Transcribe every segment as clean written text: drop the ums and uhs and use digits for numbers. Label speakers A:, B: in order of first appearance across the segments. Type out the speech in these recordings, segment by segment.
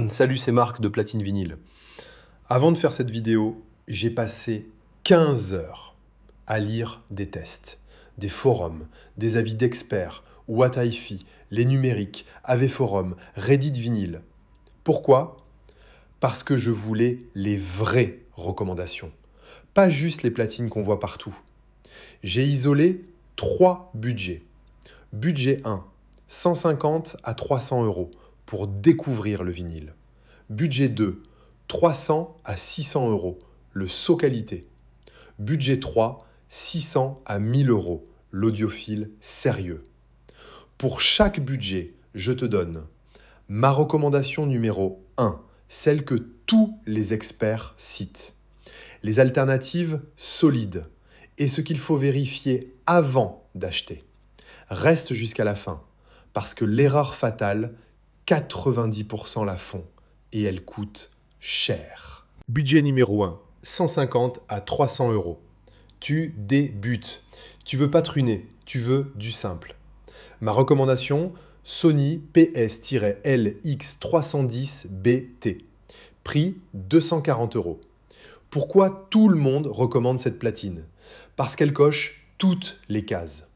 A: Salut, c'est Marc de Platine Vinyle. Avant de faire cette vidéo, j'ai passé 15 heures à lire des tests, des forums, des avis d'experts, What Hi-Fi, les numériques, AV Forum, Reddit Vinyle. Pourquoi ? Parce que je voulais les vraies recommandations, pas juste les platines qu'on voit partout. J'ai isolé 3 budgets. Budget 1, 150 à 300 euros pour découvrir le vinyle. Budget 2, 300 à 600 euros, le saut qualité. Budget 3, 600 à 1000 euros, l'audiophile sérieux. Pour chaque budget, je te donne ma recommandation numéro 1, celle que tous les experts citent. Les alternatives solides et ce qu'il faut vérifier avant d'acheter. Reste jusqu'à la fin, parce que l'erreur fatale, 90% la font et elle coûte cher. Budget numéro 1, 150 à 300 euros. Tu débutes. Tu veux pas truiner, tu veux du simple. Ma recommandation, Sony PS-LX310BT. Prix 240 euros. Pourquoi tout le monde recommande cette platine ? Parce qu'elle coche toutes les cases.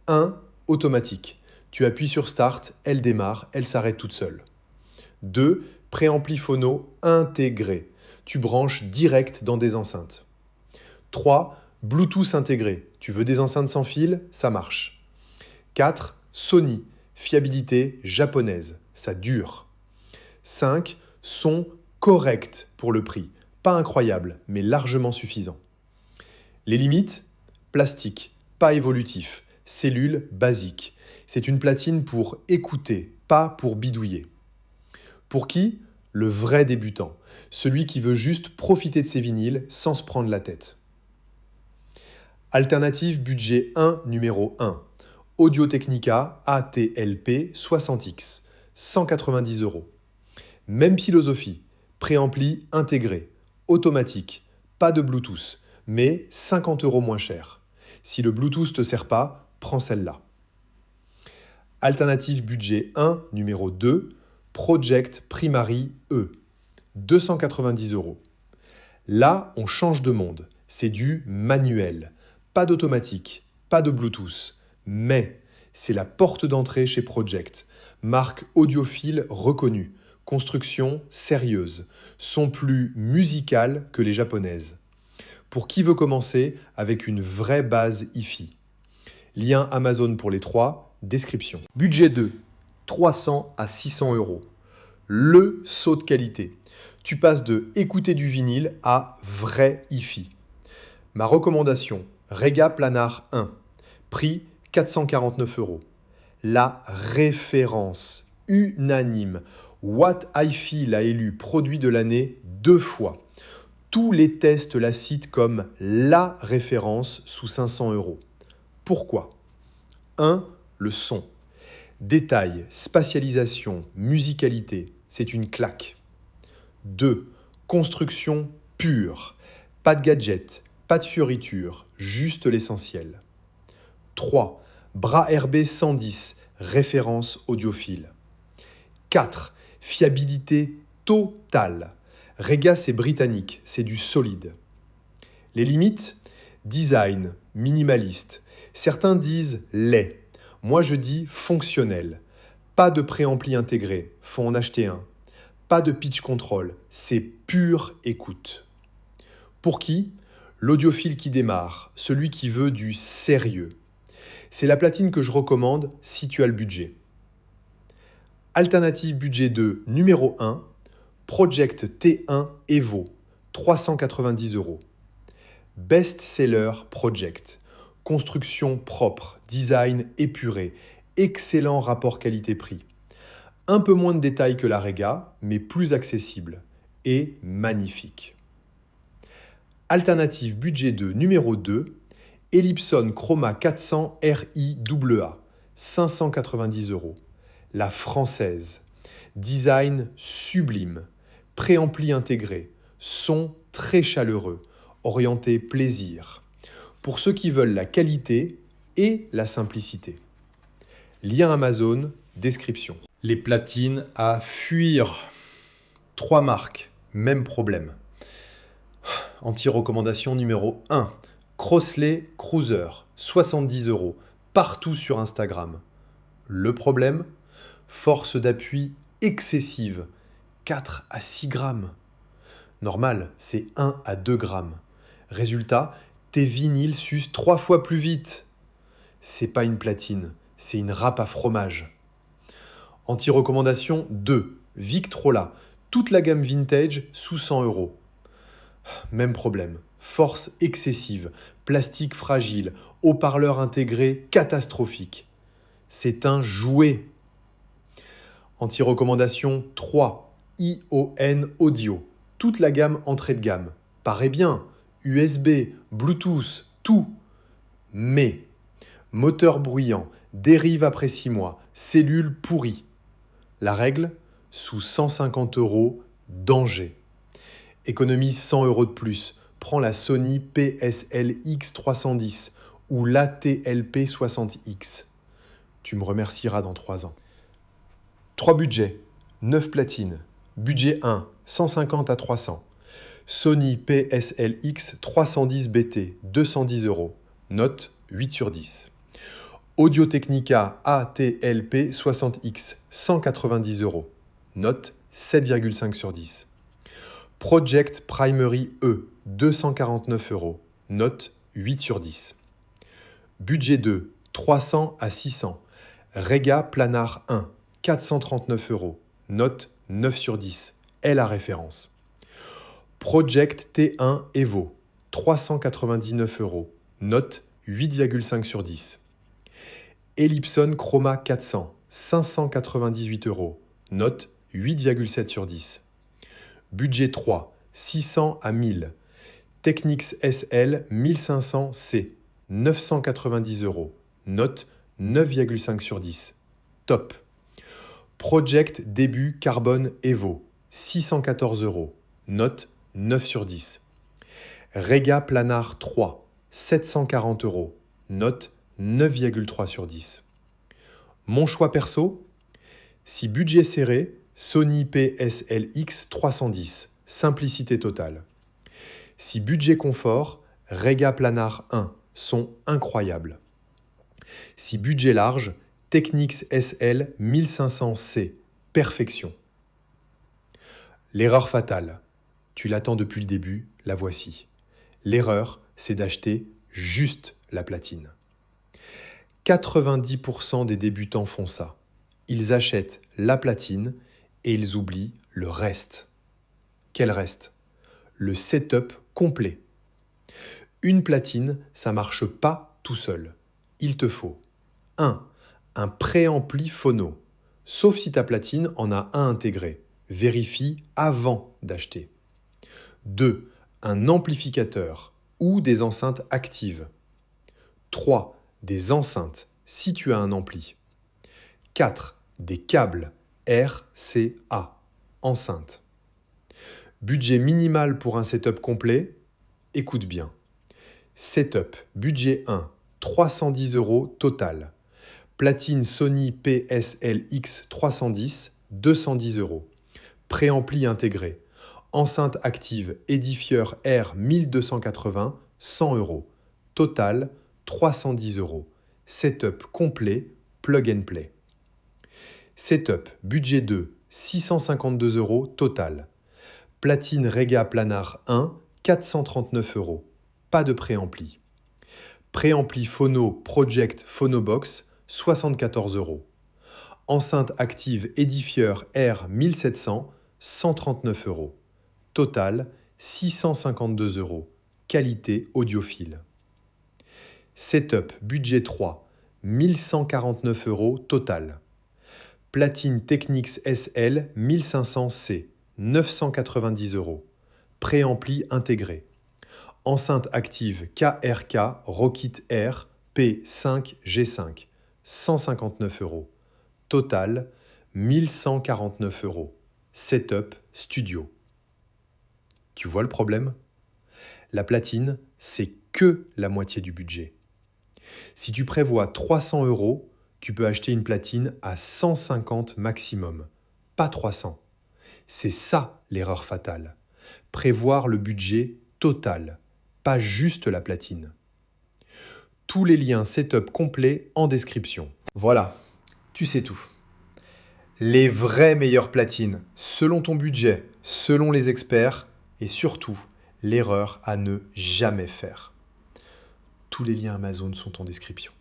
A: 1. Automatique. Tu appuies sur Start, elle démarre, elle s'arrête toute seule. 2. Préampli phono intégré. Tu branches direct dans des enceintes. 3. Bluetooth intégré. Tu veux des enceintes sans fil, ça marche. 4. Sony. Fiabilité japonaise. Ça dure. 5. Son correct pour le prix. Pas incroyable, mais largement suffisant. Les limites ? Plastique, pas évolutif. Cellule basique. C'est une platine pour écouter, pas pour bidouiller. Pour qui ? Le vrai débutant. Celui qui veut juste profiter de ses vinyles sans se prendre la tête. Alternative budget 1 numéro 1. Audio-Technica ATLP 60X. 190 euros. Même philosophie. Préampli intégré. Automatique. Pas de Bluetooth. Mais 50 euros moins cher. Si le Bluetooth ne te sert pas, prends celle-là. Alternative budget 1, numéro 2, Project Primary E, 290 euros. Là, on change de monde. C'est du manuel. Pas d'automatique, pas de Bluetooth. Mais c'est la porte d'entrée chez Project. Marque audiophile reconnue. Construction sérieuse. Son plus musical que les japonaises. Pour qui veut commencer avec une vraie base hi-fi. Lien Amazon pour les 3, description. Budget 2, 300 à 600 euros. Le saut de qualité. Tu passes de écouter du vinyle à vrai hi-fi. Ma recommandation, Rega Planar 1. Prix 449 euros. La référence unanime. What Hi-Fi l'a élu produit de l'année 2 fois. Tous les tests la citent comme la référence sous 500 euros. Pourquoi ? 1. Le son. Détail, spatialisation, musicalité, c'est une claque. 2. Construction pure. Pas de gadget, pas de fioritures, juste l'essentiel. 3. Bras RB 110, référence audiophile. 4. Fiabilité totale. Rega, c'est britannique, c'est du solide. Les limites ? Design, minimaliste. Certains disent laid. Moi, je dis fonctionnel. Pas de préampli intégré, faut en acheter un. Pas de pitch control, c'est pure écoute. Pour qui ? L'audiophile qui démarre, celui qui veut du sérieux. C'est la platine que je recommande si tu as le budget. Alternative budget 2, numéro 1, Project T1 Evo, 390 euros. Best-seller Project. Construction propre, design épuré, excellent rapport qualité-prix. Un peu moins de détails que la Rega, mais plus accessible et magnifique. Alternative budget 2 numéro 2, Ellipson Chroma 400 RIAA, 590 euros. La française. Design sublime, préampli intégré, son très chaleureux, orienté plaisir. Pour ceux qui veulent la qualité et la simplicité. Lien Amazon, description. Les platines à fuir. 3 marques, même problème. Anti-recommandation numéro 1. Crossley Cruiser, 70 euros, partout sur Instagram. Le problème, force d'appui excessive, 4 à 6 grammes. Normal, c'est 1 à 2 grammes. Résultat, tes vinyles s'usent 3 fois plus vite. C'est pas une platine, c'est une râpe à fromage. Anti-recommandation 2. Victrola, toute la gamme vintage sous 100 euros. Même problème, force excessive, plastique fragile, haut-parleur intégré catastrophique. C'est un jouet. Anti-recommandation 3. ION Audio, toute la gamme entrée de gamme. Paraît bien, USB, Bluetooth, tout. Mais, moteur bruyant, dérive après 6 mois, cellules pourries. La règle, sous 150 euros, danger. Économise 100 euros de plus, prends la Sony PSL-X 310 ou l'ATLP 60X. Tu me remercieras dans 3 ans. 3 budgets, 9 platines. Budget 1, 150 à 300. Sony PSL-X 310 BT, 210 euros. Note 8 sur 10. Audio-Technica ATLP 60X, 190 euros. Note 7,5 sur 10. Project Primary E, 249 euros. Note 8 sur 10. Budget 2, 300 à 600. Rega Planar 1, 439 euros. Note 9 sur 10. Est la référence. Project T1 Evo, 399 euros. Note 8,5 sur 10. Ellipson Chroma 400, 598 euros. Note 8,7 sur 10. Budget 3, 600 à 1000. Technics SL 1500C, 990 euros. Note 9,5 sur 10. Top. Project Début Carbone Evo, 614 euros. Note 9 sur 10. Rega Planar 3, 740 euros. Note 9,3 sur 10. Mon choix perso, si budget serré, Sony PSL-X 310, simplicité totale. Si budget confort, Rega Planar 1, son incroyable. Si budget large, Technics SL 1500C, perfection. L'erreur fatale, tu l'attends depuis le début, la voici. L'erreur, c'est d'acheter juste la platine. 90% des débutants font ça. Ils achètent la platine et ils oublient le reste. Quel reste? Le setup complet. Une platine, ça marche pas tout seul. Il te faut 1. Un préampli phono. Sauf si ta platine en a un intégré. Vérifie avant d'acheter. 2. Un amplificateur ou des enceintes actives. 3. Des enceintes, si tu as un ampli. 4. Des câbles RCA, enceinte. Budget minimal pour un setup complet, écoute bien. Setup, budget 1, 310 euros total. Platine Sony PSL-X 310, 210 euros. Préampli intégré. Enceinte active Edifier R 1280, 100 euros. Total, 310 euros. Setup complet, plug and play. Setup, budget 2, 652 euros total. Platine Rega Planar 1, 439 euros. Pas de préampli. Préampli Phono Project Phonobox, 74 euros. Enceinte active Edifier R 1700, 139 euros. Total, 652 euros. Qualité audiophile. Setup, budget 3, 1149 euros total. Platine Technics SL 1500C, 990 euros. Préampli intégré. Enceinte active KRK Rockit R P5G5, 159 euros. Total, 1149 euros. Setup studio. Tu vois le problème? La platine, c'est que la moitié du budget. Si tu prévois 300 euros, tu peux acheter une platine à 150 maximum, pas 300. C'est ça l'erreur fatale. Prévoir le budget total, pas juste la platine. Tous les liens setup complets en description. Voilà, tu sais tout. Les vraies meilleures platines, selon ton budget, selon les experts, et surtout, l'erreur à ne jamais faire. Tous les liens Amazon sont en description.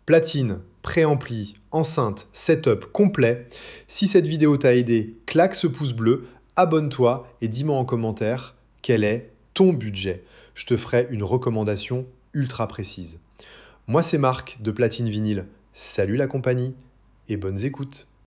A: Platine, préampli, enceinte, setup complet. Si cette vidéo t'a aidé, claque ce pouce bleu, abonne-toi et dis-moi en commentaire quel est ton budget. Je te ferai une recommandation ultra précise. Moi, c'est Marc de Platine Vinyle. Salut la compagnie et bonnes écoutes.